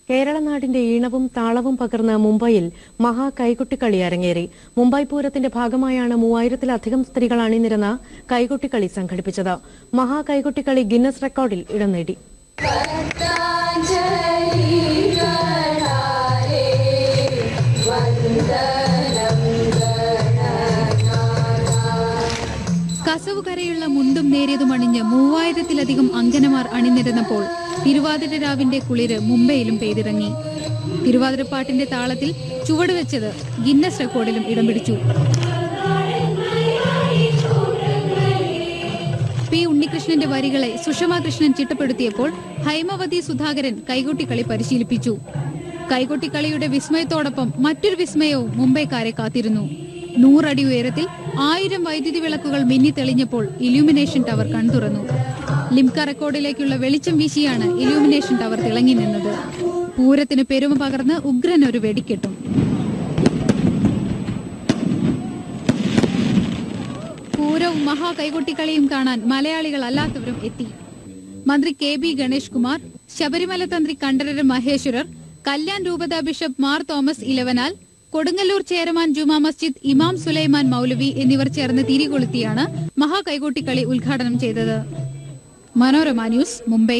കേരളനാടിന്റെ ഈണവും താളവും പകർന്ന് മുംബൈയിൽ മഹാ കൈകൊട്ടിക്കളി അരങ്ങേറി. മുംബൈ പൂരത്തിന്റെ ഭാഗമായാണ് 3000-ലധികം സ്ത്രീകൾ അണിനിരന്ന കൈകൊട്ടിക്കളി സംഘടിപ്പിച്ചത്. മഹാ കൈകൊട്ടിക്കളി ഗിന്നസ് റെക്കോർഡിൽ ഇടം നേടി. കസവുകരയുള്ള മുണ്ടും നേരിയതും അണിഞ്ഞ് 3000-ലധികം അങ്കനമാർ അണിനിരന്നപ്പോൾ തിരുവാതിര രാവിന്റെ കുളിര് മുംബൈയിലും പെയ്തിറങ്ങി. തിരുവാതിരപ്പാട്ടിന്റെ താളത്തിൽ ചുവടുവെച്ചത് ഗിന്നസ് റെക്കോർഡിലും ഇടം പിടിച്ചു. പി ഉണ്ണികൃഷ്ണന്റെ വരികളെ സുഷമ കൃഷ്ണൻ ചിട്ടപ്പെടുത്തിയപ്പോൾ ഹൈമവതി സുധാകരൻ കൈകൊട്ടിക്കളി പരിശീലിപ്പിച്ചു. കൈകൊട്ടിക്കളിയുടെ വിസ്മയത്തോടൊപ്പം മറ്റൊരു വിസ്മയവും മുംബൈക്കാരെ കാത്തിരുന്നു. 100 അടി ഉയരത്തിൽ 1000 വൈദ്യുതി വിളക്കുകൾ മിന്നിത്തെളിഞ്ഞപ്പോൾ ഇലൂമിനേഷൻ ടവർ കൺതുറന്നു. ലിംക റെക്കോർഡിലേക്കുള്ള വെളിച്ചം വീശിയാണ് ഇലൂമിനേഷൻ ടവർ തിളങ്ങി നിന്നത്. പൂരത്തിന് പെരുമ പകർന്ന് ഉഗ്രൻ ഒരു വെടിക്കെട്ടും. പൂരവും മഹാ കൈകൊട്ടിക്കളിയും കാണാൻ മലയാളികൾ അല്ലാത്തവരും എത്തി. മന്ത്രി കെ.ബി. ഗണേഷ് കുമാർ, ശബരിമല തന്ത്രി കണ്ഠരര് മഹേശ്വരർ, കല്യാൺ രൂപത ബിഷപ്പ് മാർ തോമസ് ഇലവനാൽ, കൊടുങ്ങല്ലൂർ ചേരമാൻ ജുമാ മസ്ജിദ് ഇമാം സുലൈമാൻ മൗലവി എന്നിവർ ചേർന്ന് തിരികൊളുത്തിയാണ് മഹാ കൈകൊട്ടിക്കളി ഉദ്ഘാടനം ചെയ്തത്. മനോരമ ന്യൂസ്, മുംബൈ.